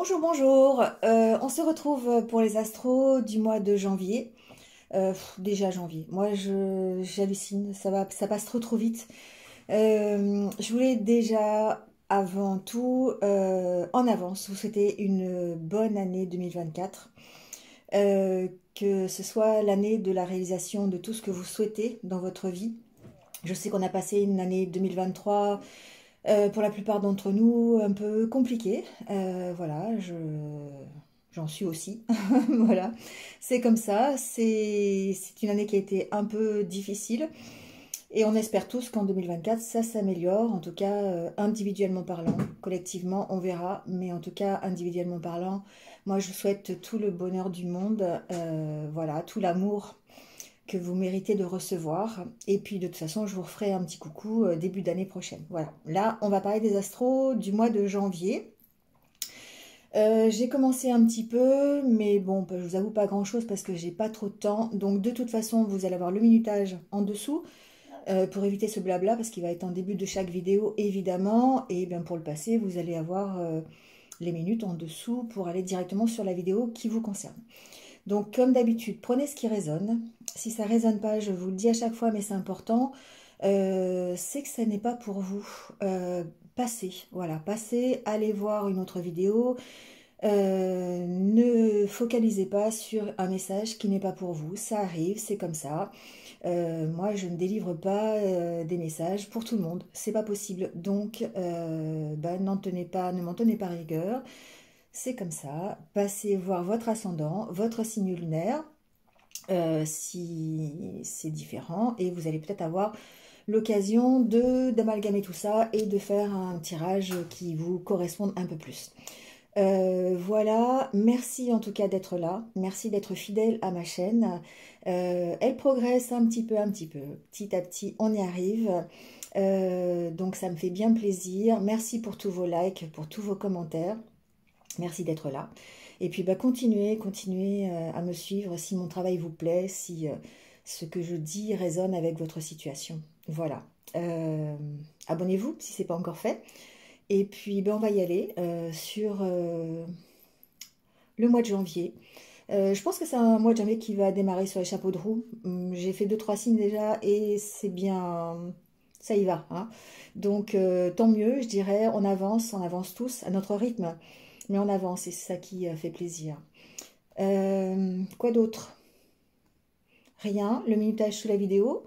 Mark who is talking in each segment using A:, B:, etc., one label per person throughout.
A: Bonjour, bonjour. On se retrouve pour les astros du mois de janvier. Déjà janvier. Moi, j'hallucine. Ça passe trop vite. Je voulais déjà, avant tout, en avance, vous souhaiter une bonne année 2024. Que ce soit l'année de la réalisation de tout ce que vous souhaitez dans votre vie. Je sais qu'on a passé une année 2023. Pour la plupart d'entre nous, un peu compliqué. Voilà, j'en suis aussi. Voilà, c'est comme ça. C'est une année qui a été un peu difficile. Et on espère tous qu'en 2024, ça s'améliore. En tout cas, individuellement parlant. Collectivement, on verra. Mais en tout cas, individuellement parlant, moi, je souhaite tout le bonheur du monde. Voilà, tout l'amour que vous méritez de recevoir. Et puis de toute façon, je vous referai un petit coucou début d'année prochaine. Voilà. Là, on va parler des astros du mois de janvier. J'ai commencé un petit peu, mais bon, je vous avoue pas grand-chose parce que j'ai pas trop de temps. Donc de toute façon, vous allez avoir le minutage en dessous pour éviter ce blabla parce qu'il va être en début de chaque vidéo, évidemment. Et bien pour le passer, vous allez avoir les minutes en dessous pour aller directement sur la vidéo qui vous concerne. Donc, comme d'habitude, prenez ce qui résonne. Si ça ne résonne pas, je vous le dis à chaque fois, mais c'est important, c'est que ça n'est pas pour vous. Passez, voilà, passez, allez voir une autre vidéo. Ne focalisez pas sur un message qui n'est pas pour vous. Ça arrive, c'est comme ça. Moi, je ne délivre pas des messages pour tout le monde. C'est pas possible. Donc, ne m'en tenez pas rigueur. C'est comme ça, passez voir votre ascendant, votre signe lunaire, si c'est différent, et vous allez peut-être avoir l'occasion d'amalgamer tout ça et de faire un tirage qui vous corresponde un peu plus. Voilà, merci en tout cas d'être là, merci d'être fidèle à ma chaîne. Elle progresse un petit peu, petit à petit, on y arrive. Donc ça me fait bien plaisir. Merci pour tous vos likes, pour tous vos commentaires. Merci d'être là. Et puis continuez à me suivre si mon travail vous plaît, si ce que je dis résonne avec votre situation. Voilà. Abonnez-vous si ce n'est pas encore fait. Et puis on va y aller sur le mois de janvier. Je pense que c'est un mois de janvier qui va démarrer sur les chapeaux de roue. J'ai fait 2-3 signes déjà et c'est bien, ça y va. Hein. Donc tant mieux, je dirais, on avance tous à notre rythme. Mais on avance, et c'est ça qui fait plaisir. Quoi d'autre? Rien, le minutage sous la vidéo.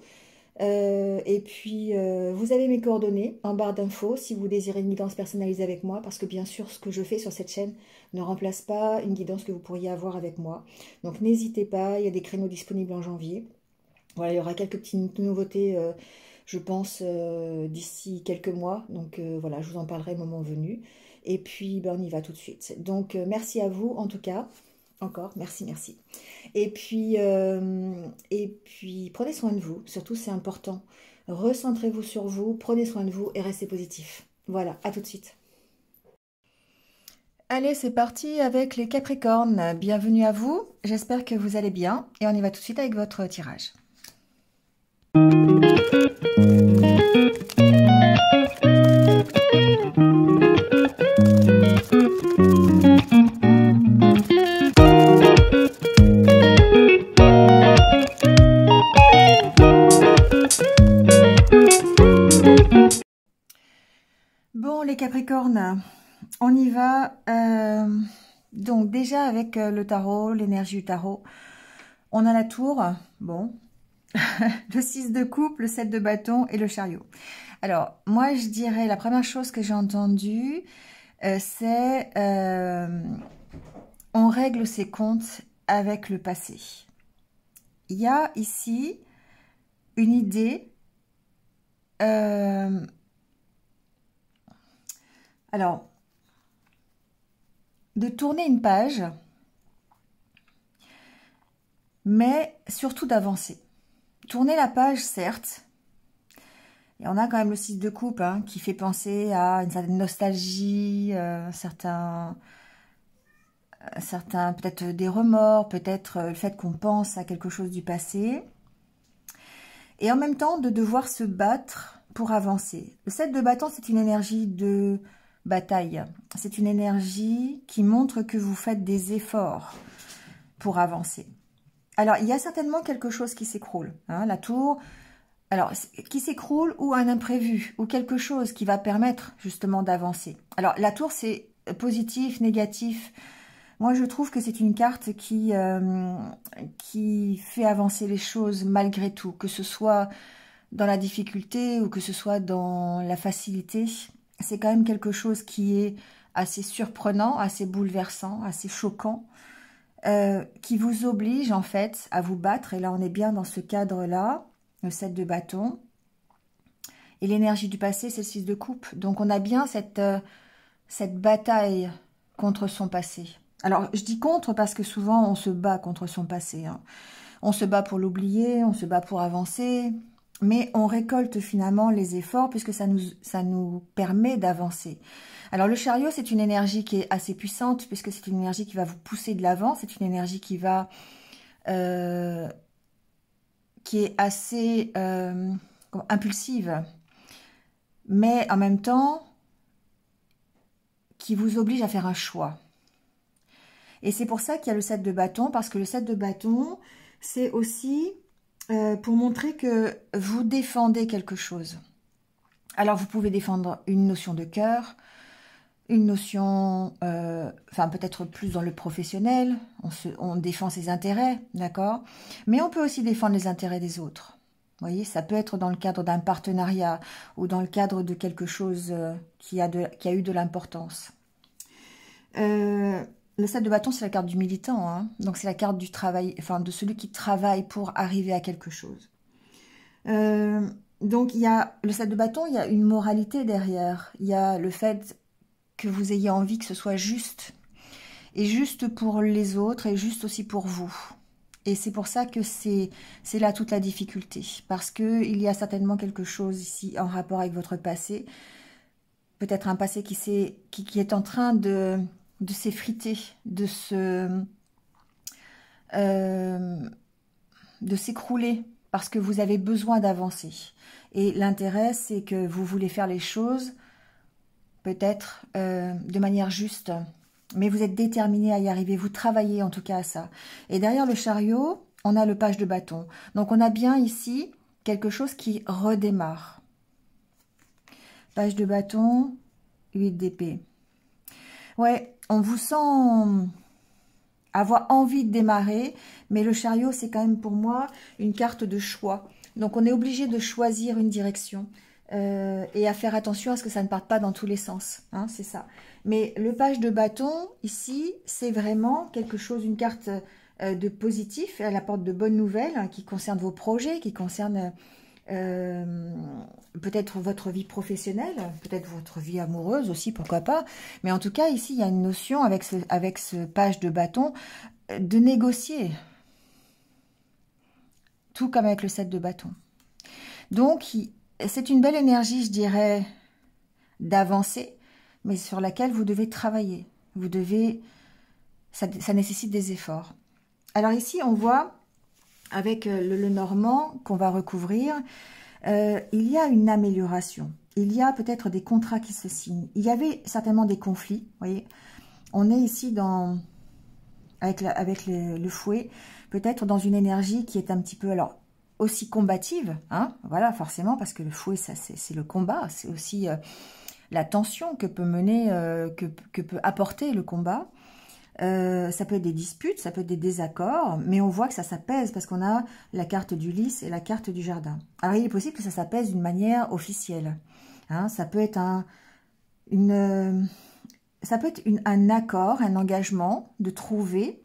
A: Et puis, vous avez mes coordonnées en barre d'infos si vous désirez une guidance personnalisée avec moi, parce que bien sûr, ce que je fais sur cette chaîne ne remplace pas une guidance que vous pourriez avoir avec moi. Donc n'hésitez pas, il y a des créneaux disponibles en janvier. Voilà, il y aura quelques petites nouveautés, je pense, d'ici quelques mois. Donc voilà, je vous en parlerai au moment venu. Et puis, on y va tout de suite. Donc, merci à vous, en tout cas. Encore, merci. Et puis, prenez soin de vous. Surtout, c'est important. Recentrez-vous sur vous, prenez soin de vous et restez positif. Voilà, à tout de suite. Allez, c'est parti avec les Capricornes. Bienvenue à vous. J'espère que vous allez bien. Et on y va tout de suite avec votre tirage. Bon, les Capricornes, on y va. Donc déjà avec le tarot, l'énergie du tarot, on a la tour, bon, le 6 de coupe, le 7 de bâton et le chariot. Alors, moi, je dirais, la première chose que j'ai entendue, c'est on règle ses comptes avec le passé. Il y a ici une idée. Alors, de tourner une page, mais surtout d'avancer. Tourner la page, certes, et on a quand même le 6 de coupe hein, qui fait penser à une certaine nostalgie, certains peut-être des remords, peut-être le fait qu'on pense à quelque chose du passé. Et en même temps, de devoir se battre pour avancer. Le 7 de bâton, c'est une énergie de bataille. C'est une énergie qui montre que vous faites des efforts pour avancer. Alors, il y a certainement quelque chose qui s'écroule. Hein, la tour, alors, qui s'écroule ou un imprévu, ou quelque chose qui va permettre justement d'avancer. Alors, la tour, c'est positif, négatif. Moi, je trouve que c'est une carte qui fait avancer les choses malgré tout, que ce soit dans la difficulté ou que ce soit dans la facilité. C'est quand même quelque chose qui est assez surprenant, assez bouleversant, assez choquant, qui vous oblige en fait à vous battre. Et là, on est bien dans ce cadre-là, le 7 de bâton. Et l'énergie du passé, c'est le 6 de coupe. Donc, on a bien cette bataille contre son passé. Alors, je dis contre parce que souvent, on se bat contre son passé. Hein. On se bat pour l'oublier, on se bat pour avancer, mais on récolte finalement les efforts puisque ça nous permet d'avancer. Alors, le chariot, c'est une énergie qui est assez puissante puisque c'est une énergie qui va vous pousser de l'avant. C'est une énergie qui va... qui est assez impulsive, mais en même temps, qui vous oblige à faire un choix. Et c'est pour ça qu'il y a le 7 de bâton, parce que le 7 de bâton, c'est aussi pour montrer que vous défendez quelque chose. Alors, vous pouvez défendre une notion de cœur, une notion, enfin peut-être plus dans le professionnel, on défend ses intérêts, d'accord? Mais on peut aussi défendre les intérêts des autres. Vous voyez, ça peut être dans le cadre d'un partenariat ou dans le cadre de quelque chose qui a eu de l'importance. Le 7 de bâton, c'est la carte du militant, hein. Donc c'est la carte du travail, enfin de celui qui travaille pour arriver à quelque chose. Donc il y a le 7 de bâton, il y a une moralité derrière. Il y a le fait que vous ayez envie que ce soit juste. Et juste pour les autres et juste aussi pour vous. Et c'est pour ça que c'est là toute la difficulté. Parce qu'il y a certainement quelque chose ici en rapport avec votre passé. Peut-être un passé qui est en train de s'effriter, de s'écrouler. Parce que vous avez besoin d'avancer. Et l'intérêt, c'est que vous voulez faire les choses peut-être de manière juste. Mais vous êtes déterminé à y arriver. Vous travaillez en tout cas à ça. Et derrière le chariot, on a le page de bâton. Donc on a bien ici quelque chose qui redémarre. Page de bâton, 8 d'épée. Ouais, on vous sent avoir envie de démarrer. Mais le chariot, c'est quand même pour moi une carte de choix. Donc on est obligé de choisir une direction. Et à faire attention à ce que ça ne parte pas dans tous les sens, hein, c'est ça. Mais le page de bâton, ici, c'est vraiment quelque chose, une carte de positif, elle apporte de bonnes nouvelles hein, qui concernent vos projets, qui concernent peut-être votre vie professionnelle, peut-être votre vie amoureuse aussi, pourquoi pas. Mais en tout cas, ici, il y a une notion avec ce page de bâton de négocier, tout comme avec le 7 de bâton. Donc, c'est une belle énergie, je dirais, d'avancer, mais sur laquelle vous devez travailler. Vous devez, ça nécessite des efforts. Alors ici, on voit, avec le normand qu'on va recouvrir, il y a une amélioration. Il y a peut-être des contrats qui se signent. Il y avait certainement des conflits, vous voyez. On est ici avec le fouet, peut-être dans une énergie qui est un petit peu... alors aussi combative, hein, voilà, forcément, parce que le fouet, ça c'est le combat, c'est aussi la tension que peut mener, que peut apporter le combat. Ça peut être des disputes, ça peut être des désaccords, mais on voit que ça s'apaise parce qu'on a la carte du lys et la carte du jardin. Alors, il est possible que ça s'apaise d'une manière officielle. Hein, ça peut être un accord, un engagement de trouver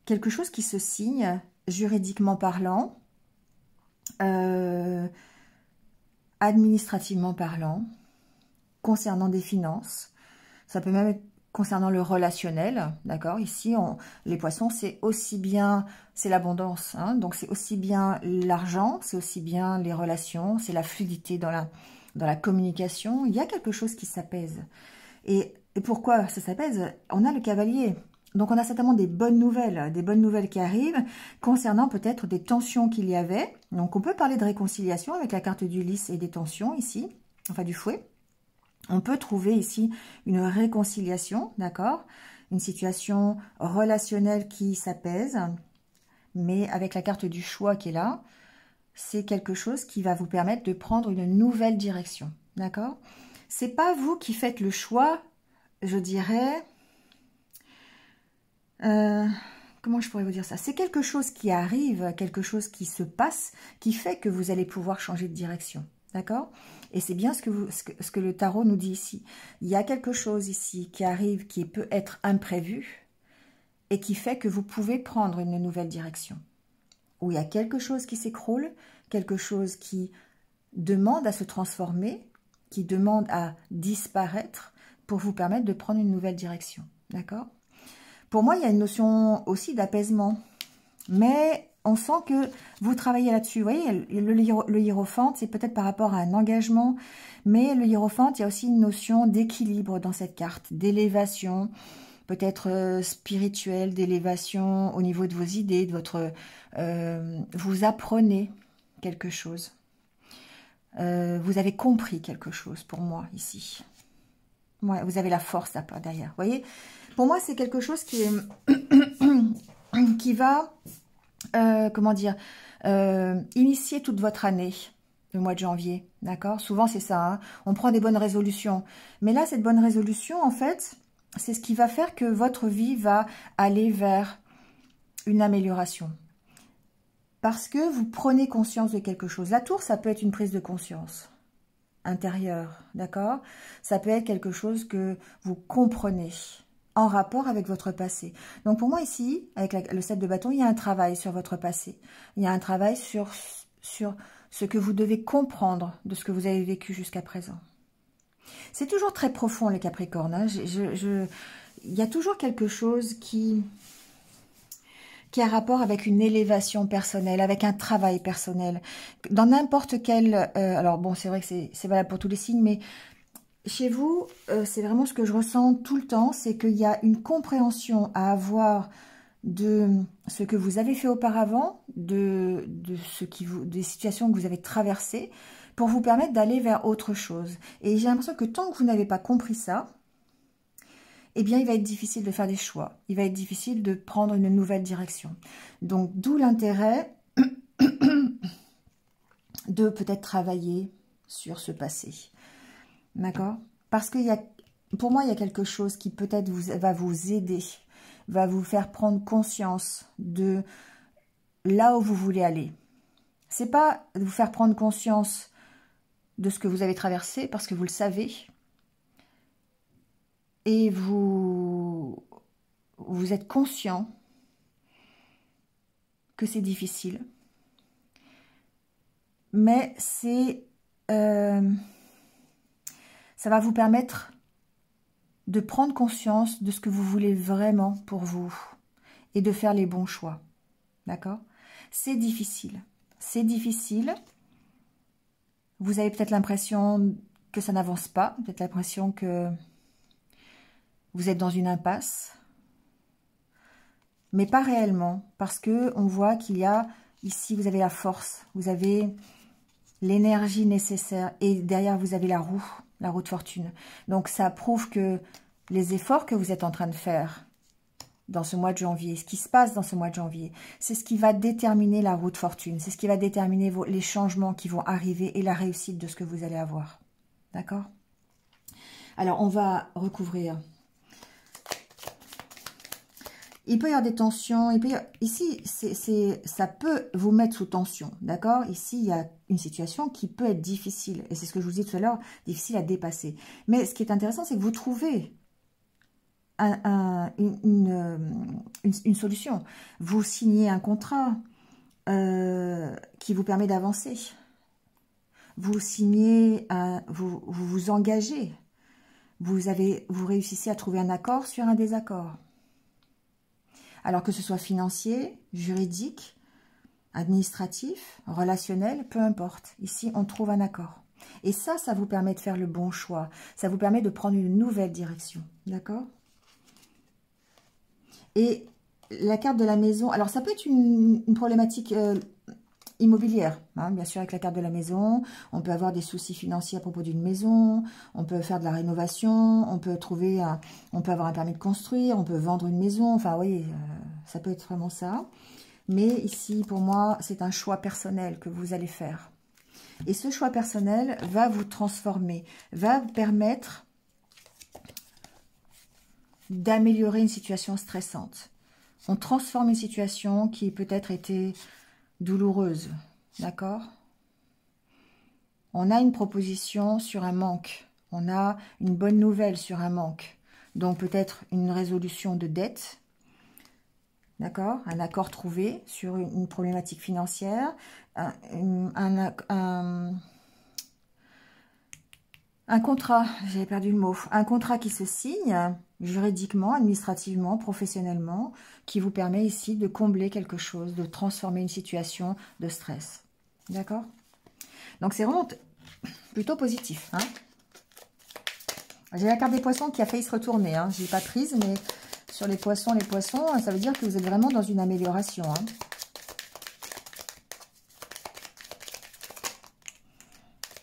A: quelque chose qui se signe juridiquement parlant, administrativement parlant, concernant des finances. Ça peut même être concernant le relationnel, d'accord? Ici, les poissons, c'est aussi bien, c'est l'abondance, hein, donc c'est aussi bien l'argent, c'est aussi bien les relations, c'est la fluidité dans la communication. Il y a quelque chose qui s'apaise. Et pourquoi ça s'apaise? On a le cavalier. Donc, on a certainement des bonnes nouvelles qui arrivent concernant peut-être des tensions qu'il y avait. Donc, on peut parler de réconciliation avec la carte du lys et des tensions ici, enfin du fouet. On peut trouver ici une réconciliation, d'accord? Une situation relationnelle qui s'apaise, mais avec la carte du choix qui est là, c'est quelque chose qui va vous permettre de prendre une nouvelle direction, d'accord? C'est pas vous qui faites le choix, je dirais... comment je pourrais vous dire ça? C'est quelque chose qui arrive, quelque chose qui se passe, qui fait que vous allez pouvoir changer de direction, d'accord? Et c'est bien ce que le tarot nous dit ici. Il y a quelque chose ici qui arrive, qui peut être imprévu, et qui fait que vous pouvez prendre une nouvelle direction. Ou il y a quelque chose qui s'écroule, quelque chose qui demande à se transformer, qui demande à disparaître pour vous permettre de prendre une nouvelle direction. D'accord? Pour moi, il y a une notion aussi d'apaisement. Mais on sent que vous travaillez là-dessus. Vous voyez, le hiérophante, c'est peut-être par rapport à un engagement. Mais le hiérophante, il y a aussi une notion d'équilibre dans cette carte, d'élévation, peut-être spirituelle, d'élévation au niveau de vos idées, de votre... vous apprenez quelque chose. Vous avez compris quelque chose pour moi ici. Ouais, vous avez la force là derrière. Vous voyez, pour moi, c'est quelque chose qui est qui va, comment dire, initier toute votre année, le mois de janvier. D'accord? Souvent, c'est ça. Hein, on prend des bonnes résolutions. Mais là, cette bonne résolution, en fait, c'est ce qui va faire que votre vie va aller vers une amélioration. Parce que vous prenez conscience de quelque chose. La tour, ça peut être une prise de conscience intérieure, d'accord? Ça peut être quelque chose que vous comprenez en rapport avec votre passé. Donc pour moi ici, avec le 7 de bâton, il y a un travail sur votre passé. Il y a un travail sur ce que vous devez comprendre de ce que vous avez vécu jusqu'à présent. C'est toujours très profond les Capricornes. Hein. Il y a toujours quelque chose qui a rapport avec une élévation personnelle, avec un travail personnel. Dans n'importe quel... alors bon, c'est vrai que c'est valable pour tous les signes, mais chez vous, c'est vraiment ce que je ressens tout le temps, c'est qu'il y a une compréhension à avoir de ce que vous avez fait auparavant, des situations que vous avez traversées, pour vous permettre d'aller vers autre chose. Et j'ai l'impression que tant que vous n'avez pas compris ça, eh bien, il va être difficile de faire des choix. Il va être difficile de prendre une nouvelle direction. Donc, d'où l'intérêt de peut-être travailler sur ce passé. D'accord? Parce que pour moi, il y a quelque chose qui peut-être va vous aider, va vous faire prendre conscience de là où vous voulez aller. C'est pas de vous faire prendre conscience de ce que vous avez traversé, parce que vous le savez, et vous êtes conscient que c'est difficile. Mais ça va vous permettre de prendre conscience de ce que vous voulez vraiment pour vous et de faire les bons choix. D'accord? C'est difficile. C'est difficile. Vous avez peut-être l'impression que ça n'avance pas, peut-être l'impression que vous êtes dans une impasse, mais pas réellement, parce que on voit qu'il y a ici, vous avez la force, vous avez l'énergie nécessaire, et derrière vous avez la roue de fortune. Donc ça prouve que les efforts que vous êtes en train de faire dans ce mois de janvier, ce qui se passe dans ce mois de janvier, c'est ce qui va déterminer la roue de fortune, c'est ce qui va déterminer les changements qui vont arriver et la réussite de ce que vous allez avoir. D'accord? Alors on va recouvrir. Il peut y avoir des tensions. Ici, ça peut vous mettre sous tension. D'accord? Ici, il y a une situation qui peut être difficile. Et c'est ce que je vous disais tout à l'heure, difficile à dépasser. Mais ce qui est intéressant, c'est que vous trouvez une solution. Vous signez un contrat qui vous permet d'avancer. Vous signez, vous engagez. Vous réussissez à trouver un accord sur un désaccord. Alors que ce soit financier, juridique, administratif, relationnel, peu importe. Ici, on trouve un accord. Et ça vous permet de faire le bon choix. Ça vous permet de prendre une nouvelle direction. D'accord? Et la carte de la maison, alors ça peut être une problématique immobilière, hein, bien sûr avec la carte de la maison. On peut avoir des soucis financiers à propos d'une maison, on peut faire de la rénovation, on peut on peut avoir un permis de construire, on peut vendre une maison, enfin vous voyez, ça peut être vraiment ça. Mais ici, pour moi, c'est un choix personnel que vous allez faire. Et ce choix personnel va vous transformer, va vous permettre d'améliorer une situation stressante. On transforme une situation qui peut-être était douloureuse, d'accord? On a une proposition sur un manque, on a une bonne nouvelle sur un manque, donc peut-être une résolution de dette, d'accord? Un accord trouvé sur une problématique financière, un contrat, j'avais perdu le mot, un contrat qui se signe juridiquement, administrativement, professionnellement, qui vous permet ici de combler quelque chose, de transformer une situation de stress. D'accord? Donc c'est vraiment plutôt positif. Hein. J'ai la carte des poissons qui a failli se retourner. Hein. Je ne l'ai pas prise, mais sur les poissons, ça veut dire que vous êtes vraiment dans une amélioration. Hein.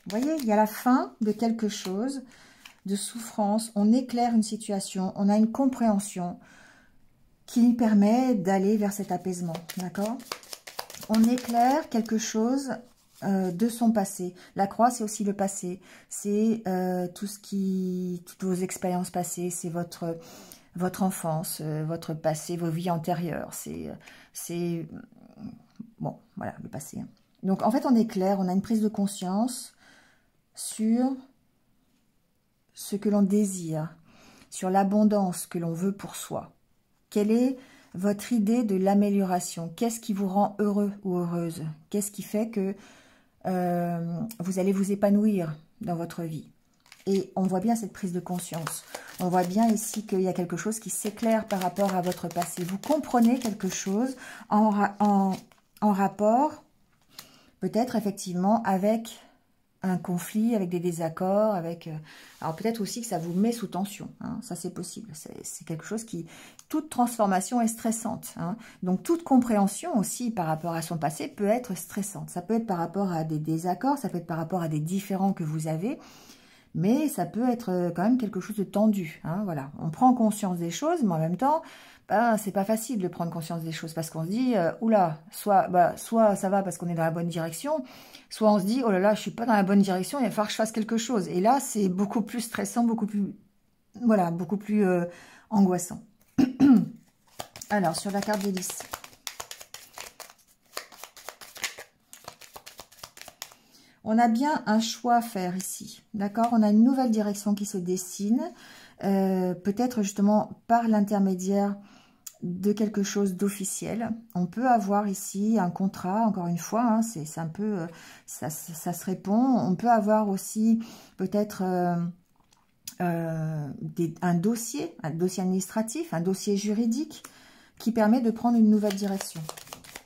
A: Vous voyez, il y a la fin de quelque chose, de souffrance. On éclaire une situation, on a une compréhension qui permet d'aller vers cet apaisement. D'accord? On éclaire quelque chose de son passé. La croix, c'est aussi le passé. C'est toutes vos expériences passées, c'est votre enfance, votre passé, vos vies antérieures. C'est bon, voilà, le passé. Donc, en fait, on éclaire, on a une prise de conscience sur ce que l'on désire, sur l'abondance que l'on veut pour soi. Quelle est votre idée de l'amélioration? Qu'est-ce qui vous rend heureux ou heureuse? Qu'est-ce qui fait que vous allez vous épanouir dans votre vie? Et on voit bien cette prise de conscience. On voit bien ici qu'il y a quelque chose qui s'éclaire par rapport à votre passé. Vous comprenez quelque chose en rapport, peut-être effectivement, avec un conflit, avec des désaccords, avec... alors peut-être aussi que ça vous met sous tension, hein, ça c'est possible, c'est quelque chose qui... Toute transformation est stressante, hein, donc toute compréhension aussi par rapport à son passé peut être stressante. Ça peut être par rapport à des désaccords, ça peut être par rapport à des différends que vous avez, mais ça peut être quand même quelque chose de tendu, hein, voilà. On prend conscience des choses, mais en même temps... Ben, c'est pas facile de prendre conscience des choses parce qu'on se dit, oula, soit ça va parce qu'on est dans la bonne direction, soit on se dit, oh là là, je suis pas dans la bonne direction, il va falloir que je fasse quelque chose. Et là, c'est beaucoup plus stressant, beaucoup plus, voilà, beaucoup plus angoissant. Alors, sur la carte des 10. On a bien un choix à faire ici, d'accord? On a une nouvelle direction qui se dessine, peut-être justement par l'intermédiaire de quelque chose d'officiel. On peut avoir ici un contrat, encore une fois, hein, c'est un peu, ça se répond. On peut avoir aussi peut-être un dossier administratif, un dossier juridique qui permet de prendre une nouvelle direction.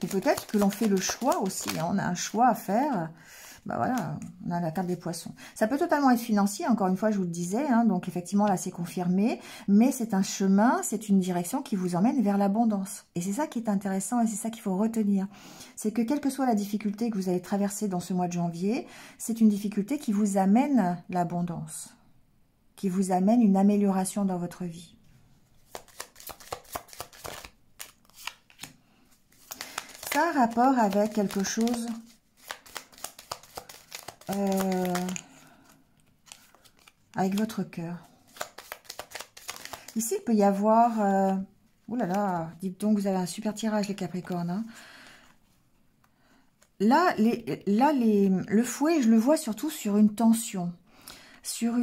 A: Et peut-être que l'on fait le choix aussi, hein, on a un choix à faire. Ben voilà, on a la carte des poissons. Ça peut totalement être financier, encore une fois, je vous le disais, hein, donc effectivement, là, c'est confirmé, mais c'est un chemin, c'est une direction qui vous emmène vers l'abondance. Et c'est ça qui est intéressant et c'est ça qu'il faut retenir. C'est que quelle que soit la difficulté que vous allez traverser dans ce mois de janvier, c'est une difficulté qui vous amène l'abondance, qui vous amène une amélioration dans votre vie. Ça a rapport avec quelque chose... avec votre cœur. Ici, il peut y avoir... oh là là, dites donc, vous avez un super tirage, les Capricornes. Hein. Là, le fouet, je le vois surtout sur une tension. Sur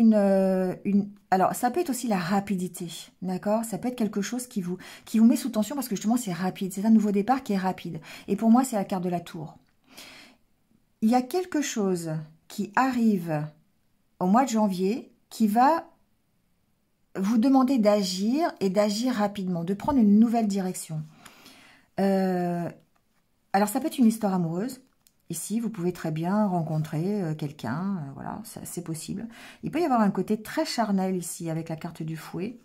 A: alors, ça peut être aussi la rapidité, d'accord? Ça peut être quelque chose qui vous met sous tension parce que justement, c'est rapide. C'est un nouveau départ qui est rapide. Et pour moi, c'est la carte de la tour. Il y a quelque chose qui arrive au mois de janvier qui va vous demander d'agir et d'agir rapidement, de prendre une nouvelle direction. Alors, ça peut être une histoire amoureuse. Ici, vous pouvez très bien rencontrer quelqu'un, voilà, c'est possible. Il peut y avoir un côté très charnel ici avec la carte du fouet.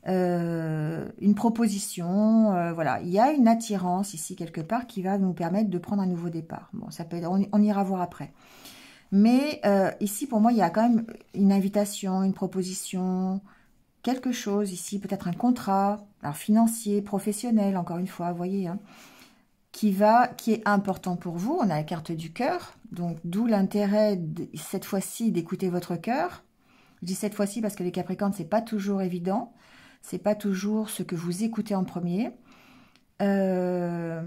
A: une proposition, voilà. Il y a une attirance ici quelque part qui va nous permettre de prendre un nouveau départ. Bon, ça peut être, on ira voir après. Mais ici, pour moi, il y a quand même une invitation, une proposition, quelque chose ici, peut-être un contrat, alors financier, professionnel, encore une fois, vous voyez, hein, qui est important pour vous. On a la carte du cœur, donc d'où l'intérêt, cette fois-ci, d'écouter votre cœur. Je dis cette fois-ci parce que les Capricornes, c'est pas toujours évident. C'est pas toujours ce que vous écoutez en premier. Mais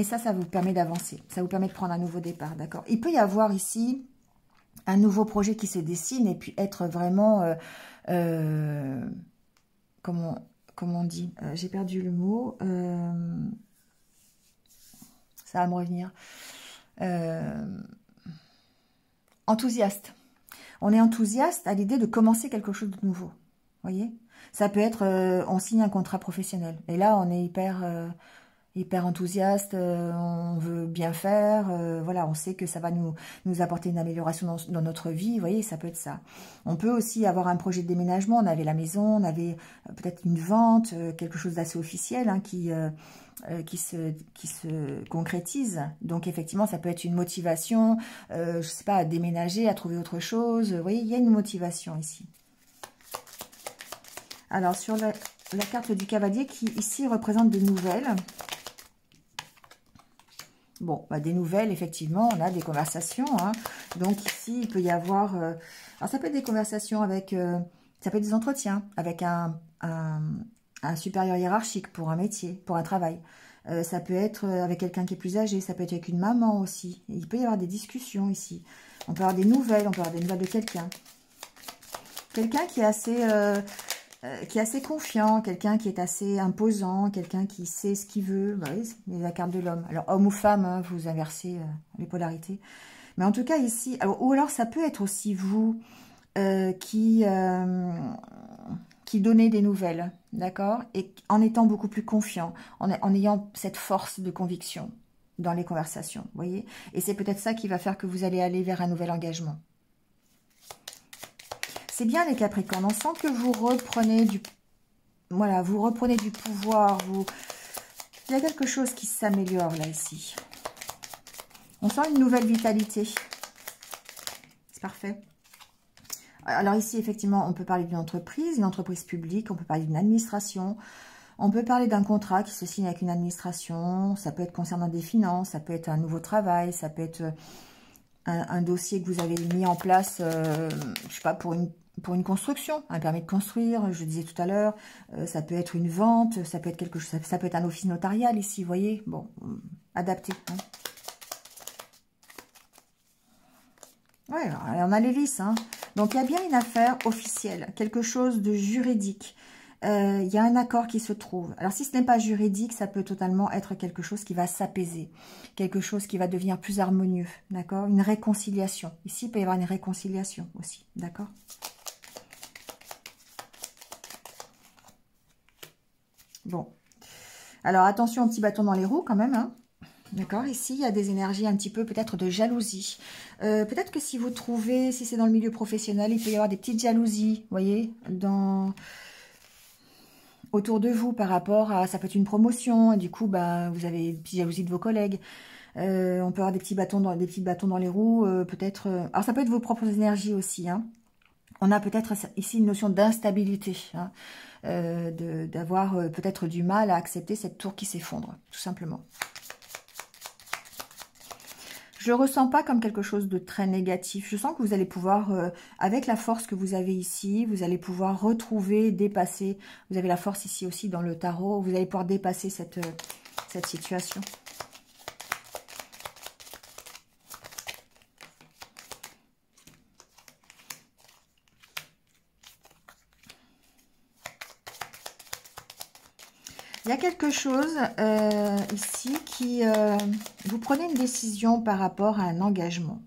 A: ça vous permet d'avancer. Ça vous permet de prendre un nouveau départ, d'accord? Il peut y avoir ici un nouveau projet qui se dessine et puis être vraiment... comment on dit? J'ai perdu le mot. Ça va me revenir. Enthousiaste. On est enthousiaste à l'idée de commencer quelque chose de nouveau. Vous voyez? Ça peut être, on signe un contrat professionnel. Et là, on est hyper enthousiaste, on veut bien faire, voilà, on sait que ça va nous apporter une amélioration dans notre vie, vous voyez, ça peut être ça. On peut aussi avoir un projet de déménagement, on avait la maison, on avait peut-être une vente, quelque chose d'assez officiel hein, qui se concrétise. Donc effectivement, ça peut être une motivation, je sais pas, à déménager, à trouver autre chose, vous voyez, il y a une motivation ici. Alors, sur la carte du cavalier qui, ici, représente des nouvelles. Bon, bah, des nouvelles, effectivement, on a des conversations. Hein. Donc, ici, il peut y avoir... alors, ça peut être des conversations avec... ça peut être des entretiens avec un supérieur hiérarchique pour un métier, pour un travail. Ça peut être avec quelqu'un qui est plus âgé, ça peut être avec une maman aussi. Il peut y avoir des discussions ici. On peut avoir des nouvelles, on peut avoir des nouvelles de quelqu'un. Quelqu'un qui est assez confiant, quelqu'un qui est assez imposant, quelqu'un qui sait ce qu'il veut. Bah oui, c'est la carte de l'homme. Alors, homme ou femme, hein, vous inversez les polarités. Mais en tout cas, ici... Alors, ou alors, ça peut être aussi vous qui donnez des nouvelles, d'accord? Et en étant beaucoup plus confiant, en ayant cette force de conviction dans les conversations, vous voyez? Et c'est peut-être ça qui va faire que vous allez aller vers un nouvel engagement. C'est bien les Capricornes, on sent que vous reprenez du... Voilà, vous reprenez du pouvoir, il y a quelque chose qui s'améliore là, ici. On sent une nouvelle vitalité. C'est parfait. Alors ici, effectivement, on peut parler d'une entreprise publique, on peut parler d'une administration, on peut parler d'un contrat qui se signe avec une administration, ça peut être concernant des finances, ça peut être un nouveau travail, ça peut être un dossier que vous avez mis en place, je sais pas, pour une construction, un permis de construire, je disais tout à l'heure, ça peut être une vente, ça peut être quelque chose, ça peut être un office notarial ici, vous voyez, bon, adapté. Hein. Ouais, on a l'hélice, hein. Donc il y a bien une affaire officielle, quelque chose de juridique. Il y a un accord qui se trouve. Alors si ce n'est pas juridique, ça peut totalement être quelque chose qui va s'apaiser, quelque chose qui va devenir plus harmonieux, d'accord? Une réconciliation. Ici, il peut y avoir une réconciliation aussi, d'accord? Bon. Alors attention au petit bâton dans les roues quand même, hein. D'accord, ici, il y a des énergies un petit peu peut-être de jalousie. Peut-être que si vous trouvez, si c'est dans le milieu professionnel, il peut y avoir des petites jalousies, vous voyez, autour de vous par rapport à, ça peut être une promotion, et du coup, bah, vous avez une petite jalousie de vos collègues. On peut avoir des petits bâtons dans les roues, peut-être... alors, ça peut être vos propres énergies aussi, hein. On a peut-être ici une notion d'instabilité, hein, d'avoir peut-être du mal à accepter cette tour qui s'effondre, tout simplement. Je ne le ressens pas comme quelque chose de très négatif. Je sens que vous allez pouvoir, avec la force que vous avez ici, vous allez pouvoir retrouver, dépasser. Vous avez la force ici aussi dans le tarot. Vous allez pouvoir dépasser cette situation. Il y a quelque chose ici qui... vous prenez une décision par rapport à un engagement.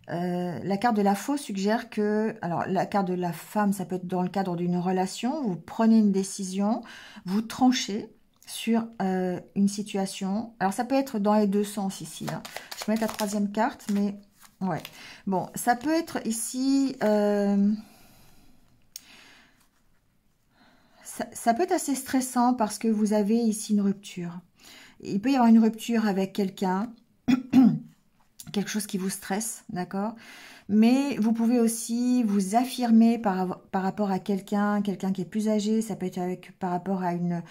A: La carte de la faux suggère que... Alors, la carte de la femme, ça peut être dans le cadre d'une relation. Vous prenez une décision, vous tranchez sur une situation. Alors, ça peut être dans les deux sens ici. Hein. Je vais mettre la troisième carte, mais... Ouais. Bon, ça peut être ici... ça peut être assez stressant parce que vous avez ici une rupture. Il peut y avoir une rupture avec quelqu'un, quelque chose qui vous stresse, d'accord? Mais vous pouvez aussi vous affirmer par rapport à quelqu'un qui est plus âgé. Ça peut être par rapport à une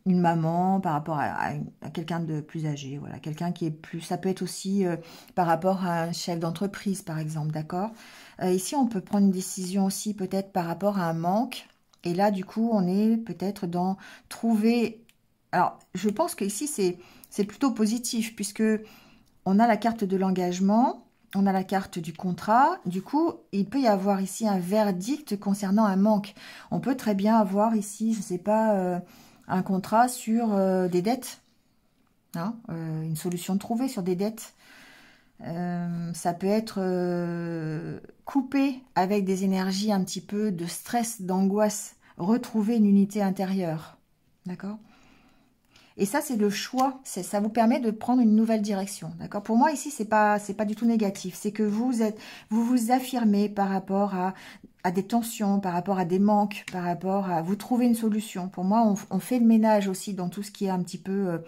A: maman, par rapport à quelqu'un de plus âgé. Voilà, quelqu'un qui est plus... Ça peut être aussi par rapport à un chef d'entreprise, par exemple, d'accord? Ici, on peut prendre une décision aussi peut-être par rapport à un manque. Et là, du coup, on est peut-être dans trouver... Alors, je pense qu'ici, c'est plutôt positif puisque on a la carte de l'engagement. On a la carte du contrat. Du coup, il peut y avoir ici un verdict concernant un manque. On peut très bien avoir ici, je ne sais pas, un contrat sur des dettes. Hein, une solution trouvée sur des dettes. Ça peut être coupé avec des énergies un petit peu de stress, d'angoisse. Retrouver une unité intérieure. D'accord ? Et ça, c'est le choix. Ça vous permet de prendre une nouvelle direction. D'accord? Pour moi, ici, c'est pas du tout négatif. C'est que vous vous affirmez par rapport à des tensions, par rapport à des manques, par rapport à... Vous trouvez une solution. Pour moi, on fait le ménage aussi dans tout ce qui est un petit peu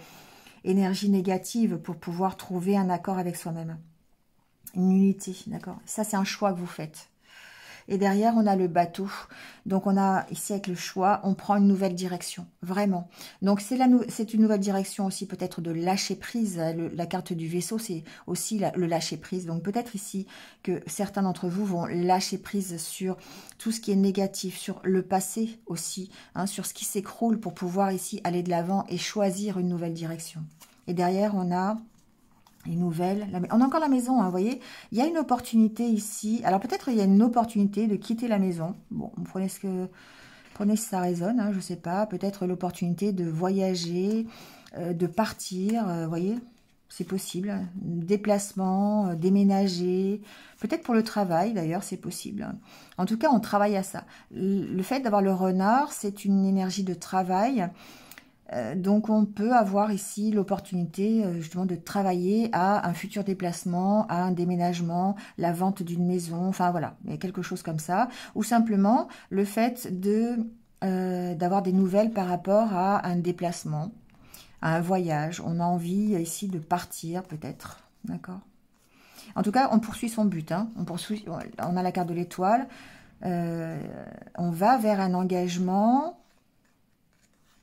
A: énergie négative pour pouvoir trouver un accord avec soi-même. Une unité, d'accord? Ça, c'est un choix que vous faites. Et derrière, on a le bateau. Donc, on a ici avec le choix, on prend une nouvelle direction, vraiment. Donc, c'est une nouvelle direction aussi peut-être de lâcher prise. La carte du vaisseau, c'est aussi le lâcher prise. Donc, peut-être ici que certains d'entre vous vont lâcher prise sur tout ce qui est négatif, sur le passé aussi, hein, sur ce qui s'écroule pour pouvoir ici aller de l'avant et choisir une nouvelle direction. Et derrière, on a... les nouvelles. On a encore la maison, hein, vous voyez. Il y a une opportunité ici. Alors peut-être il y a une opportunité de quitter la maison. Bon, prenez si ça résonne, hein, je ne sais pas. Peut-être l'opportunité de voyager, de partir, vous voyez. C'est possible. Déplacement, déménager. Peut-être pour le travail, d'ailleurs, c'est possible. En tout cas, on travaille à ça. Le fait d'avoir le renard, c'est une énergie de travail. Donc, on peut avoir ici l'opportunité justement de travailler à un futur déplacement, à un déménagement, la vente d'une maison, enfin voilà, il y a quelque chose comme ça. Ou simplement le fait d'avoir des nouvelles par rapport à un déplacement, à un voyage. On a envie ici de partir peut-être, d'accord? En tout cas, on poursuit son but, hein. On a la carte de l'étoile, on va vers un engagement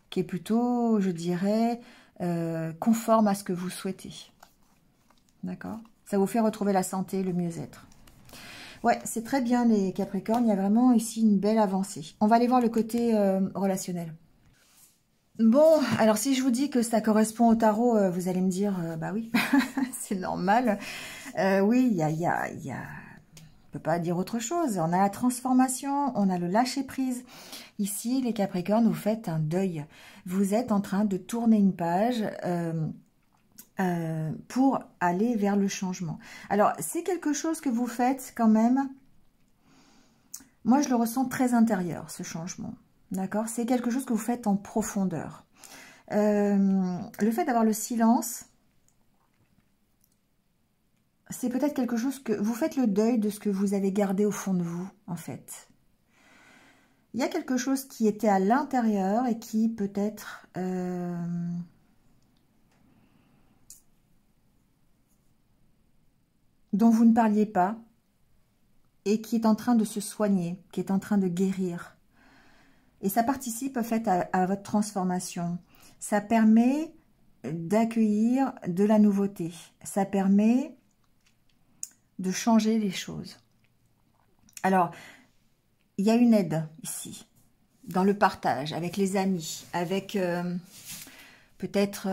A: qui est plutôt, je dirais, conforme à ce que vous souhaitez. D'accord? Ça vous fait retrouver la santé, le mieux-être. Ouais, c'est très bien les Capricornes, il y a vraiment ici une belle avancée. On va aller voir le côté relationnel. Bon, alors si je vous dis que ça correspond au tarot, vous allez me dire, bah oui, c'est normal. Oui, il y a... On ne peut pas dire autre chose. On a la transformation, on a le lâcher-prise. Ici, les Capricornes, vous faites un deuil. Vous êtes en train de tourner une page pour aller vers le changement. Alors, c'est quelque chose que vous faites quand même. Moi, je le ressens très intérieur, ce changement. D'accord? C'est quelque chose que vous faites en profondeur. Le fait d'avoir le silence... c'est peut-être quelque chose que... Vous faites le deuil de ce que vous avez gardé au fond de vous, en fait. Il y a quelque chose qui était à l'intérieur et qui peut-être... dont vous ne parliez pas et qui est en train de se soigner, qui est en train de guérir. Et ça participe, en fait, à votre transformation. Ça permet d'accueillir de la nouveauté. Ça permet... de changer les choses. Alors, il y a une aide ici, dans le partage, avec les amis, avec peut-être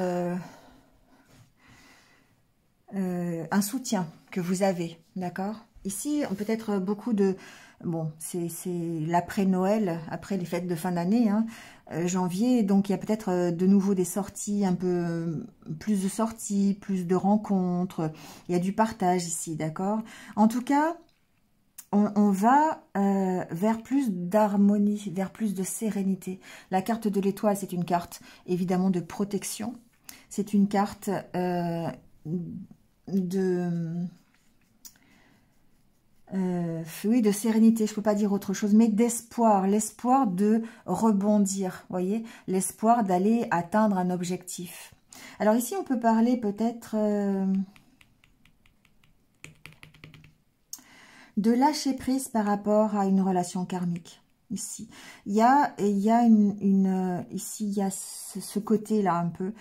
A: un soutien que vous avez, d'accord? Ici, peut-être beaucoup de... Bon, c'est l'après-Noël, après les fêtes de fin d'année, hein, janvier, donc il y a peut-être de nouveau des sorties, un peu plus de sorties, plus de rencontres, il y a du partage ici, d'accord? En tout cas, on va vers plus d'harmonie, vers plus de sérénité. La carte de l'étoile, c'est une carte évidemment de protection, c'est une carte de... Oui, de sérénité, je ne peux pas dire autre chose, mais d'espoir, l'espoir de rebondir, voyez, l'espoir d'aller atteindre un objectif. Alors ici, on peut parler peut-être de lâcher prise par rapport à une relation karmique. Ici, il y a ici, il y a ce côté-là un peu,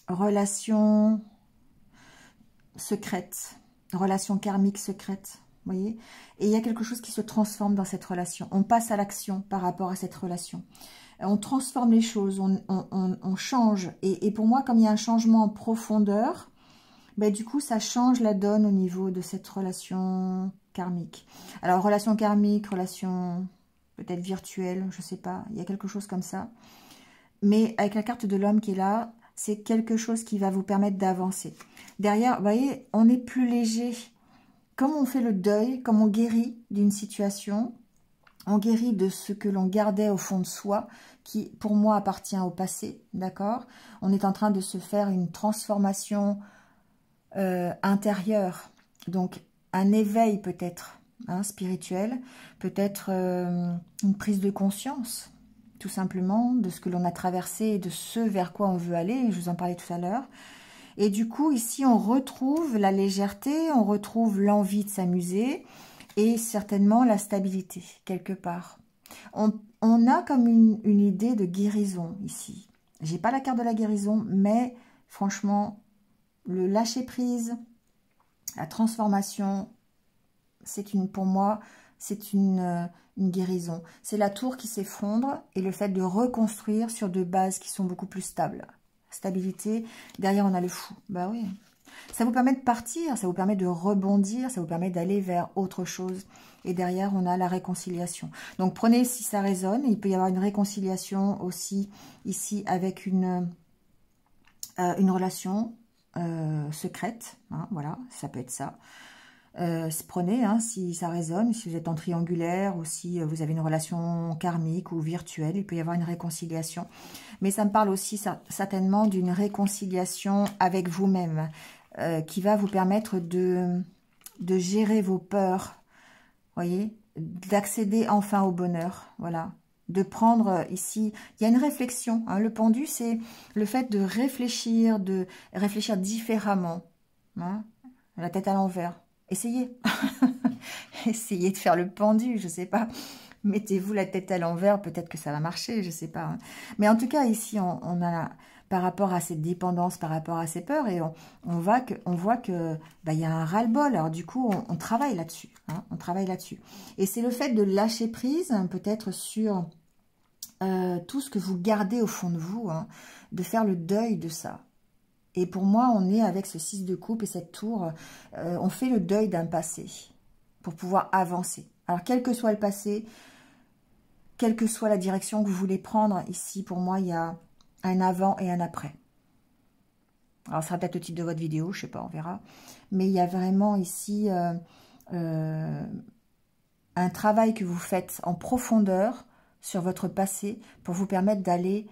A: relation secrète, relation karmique secrète, vous voyez. Et il y a quelque chose qui se transforme dans cette relation. On passe à l'action par rapport à cette relation. On transforme les choses, on change. Et pour moi, comme il y a un changement en profondeur, ben, du coup, ça change la donne au niveau de cette relation karmique. Alors, relation karmique, relation peut-être virtuelle, je ne sais pas, il y a quelque chose comme ça. Mais avec la carte de l'homme qui est là, c'est quelque chose qui va vous permettre d'avancer. Derrière, vous voyez, on est plus léger. Comme on fait le deuil, comme on guérit d'une situation, on guérit de ce que l'on gardait au fond de soi, qui pour moi appartient au passé, d'accord? On est en train de se faire une transformation intérieure, donc un éveil peut-être spirituel, peut-être une prise de conscience, tout simplement, de ce que l'on a traversé et de ce vers quoi on veut aller, je vous en parlais tout à l'heure. Et du coup, ici, on retrouve la légèreté, on retrouve l'envie de s'amuser et certainement la stabilité, quelque part. On a comme une idée de guérison ici. J'ai pas la carte de la guérison, mais franchement, le lâcher-prise, la transformation, pour moi, c'est une guérison. C'est la tour qui s'effondre et le fait de reconstruire sur de bases qui sont beaucoup plus stables. Stabilité, derrière on a le fou. Bah oui. Ça vous permet de partir, ça vous permet de rebondir, ça vous permet d'aller vers autre chose. Et derrière, on a la réconciliation. Donc prenez si ça résonne. Il peut y avoir une réconciliation aussi ici avec une relation secrète, voilà, ça peut être ça. Prenez si ça résonne, si vous êtes en triangulaire ou si vous avez une relation karmique ou virtuelle, il peut y avoir une réconciliation. Mais ça me parle aussi certainement d'une réconciliation avec vous-même qui va vous permettre de gérer vos peurs, voyez, d'accéder enfin au bonheur, voilà. De prendre ici, il y a une réflexion. Le pendu, c'est le fait de réfléchir différemment. La tête à l'envers. Essayez. Essayez de faire le pendu, je ne sais pas. Mettez-vous la tête à l'envers, peut-être que ça va marcher, je ne sais pas. Mais en tout cas, ici, on a, par rapport à cette dépendance, par rapport à ces peurs, et on voit que y a un ras-le-bol. Alors du coup, on travaille là-dessus. On travaille là-dessus. Et c'est le fait de lâcher prise, peut-être sur tout ce que vous gardez au fond de vous, de faire le deuil de ça. Et pour moi, on est avec ce 6 de coupe et cette tour, on fait le deuil d'un passé pour pouvoir avancer. Alors, quel que soit le passé, quelle que soit la direction que vous voulez prendre, ici, pour moi, il y a un avant et un après. Alors, ça sera peut-être le titre de votre vidéo, je ne sais pas, on verra. Mais il y a vraiment ici un travail que vous faites en profondeur sur votre passé pour vous permettre d'aller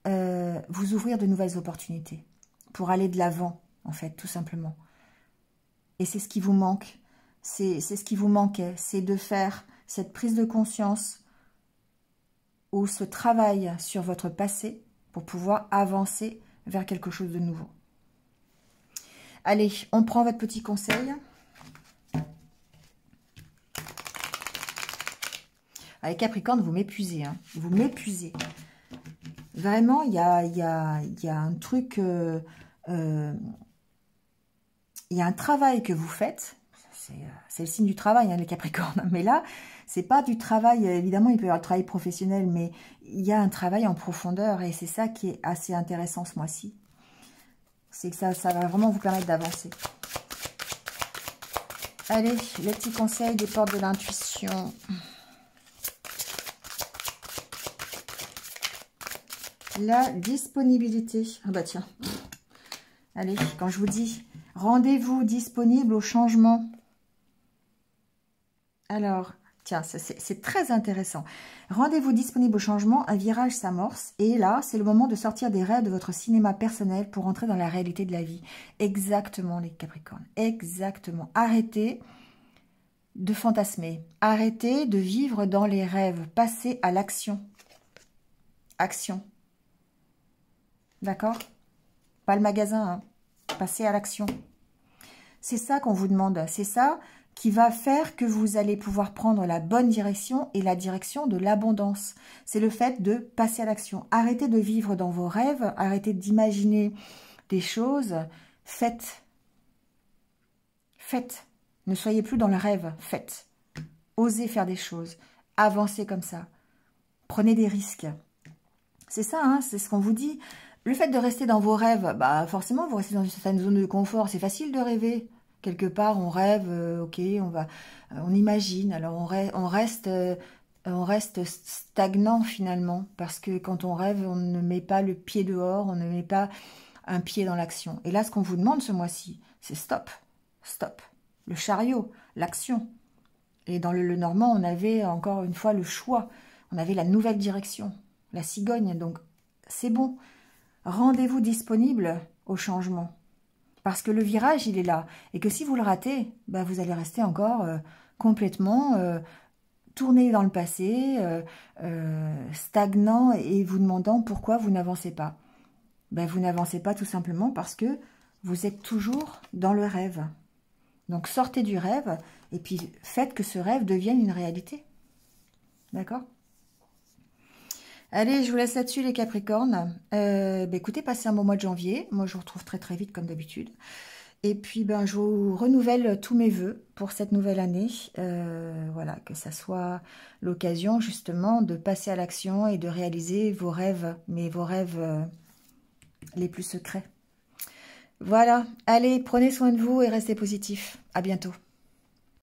A: vous ouvrir de nouvelles opportunités, pour aller de l'avant, en fait, tout simplement. Et c'est ce qui vous manque, c'est ce qui vous manquait, c'est de faire cette prise de conscience ou ce travail sur votre passé pour pouvoir avancer vers quelque chose de nouveau. Allez, on prend votre petit conseil. Avec Capricorne, vous m'épuisez, vous m'épuisez. Vraiment, il y a un truc, il y a un travail que vous faites, c'est le signe du travail, les Capricornes, mais là, c'est pas du travail, évidemment, il peut y avoir le travail professionnel, mais il y a un travail en profondeur, et c'est ça qui est assez intéressant ce mois-ci. C'est que ça va vraiment vous permettre d'avancer. Allez, les petits conseils des portes de l'intuition. La disponibilité. Ah bah tiens. Allez, quand je vous dis, rendez-vous disponible au changement. Alors, Tiens, c'est très intéressant. Rendez-vous disponible au changement, un virage s'amorce. Et là, c'est le moment de sortir des rêves de votre cinéma personnel pour entrer dans la réalité de la vie. Exactement, les Capricornes. Exactement. Arrêtez de fantasmer. Arrêtez de vivre dans les rêves. Passez à l'action. Action. D'accord? Pas le magasin, hein. Passez à l'action. C'est ça qu'on vous demande. C'est ça qui va faire que vous allez pouvoir prendre la bonne direction et la direction de l'abondance. C'est le fait de passer à l'action. Arrêtez de vivre dans vos rêves, arrêtez d'imaginer des choses. Faites. Faites. Ne soyez plus dans le rêve. Faites. Osez faire des choses. Avancez comme ça. Prenez des risques. C'est ça, hein, c'est ce qu'on vous dit. Le fait de rester dans vos rêves, bah forcément, vous restez dans une certaine zone de confort. C'est facile de rêver. Quelque part, on rêve, ok, on imagine. Alors, on reste stagnant finalement. Parce que quand on rêve, on ne met pas le pied dehors, on ne met pas un pied dans l'action. Et là, ce qu'on vous demande ce mois-ci, c'est stop, stop. Le chariot, l'action. Et dans le Normand, on avait encore une fois le choix. On avait la nouvelle direction, la cigogne. Donc, c'est bon. Rendez-vous disponible au changement. Parce que le virage, il est là. Et que si vous le ratez, bah, vous allez rester encore complètement tourné dans le passé, stagnant et vous demandant pourquoi vous n'avancez pas. Ben, vous n'avancez pas tout simplement parce que vous êtes toujours dans le rêve. Donc sortez du rêve et puis faites que ce rêve devienne une réalité. D'accord ? Allez, je vous laisse là-dessus les Capricornes. Écoutez, passez un bon mois de janvier. Moi, je vous retrouve très très vite comme d'habitude. Et puis, je vous renouvelle tous mes vœux pour cette nouvelle année. Voilà, que ça soit l'occasion justement de passer à l'action et de réaliser vos rêves, mais vos rêves les plus secrets. Voilà, allez, prenez soin de vous et restez positifs. À bientôt.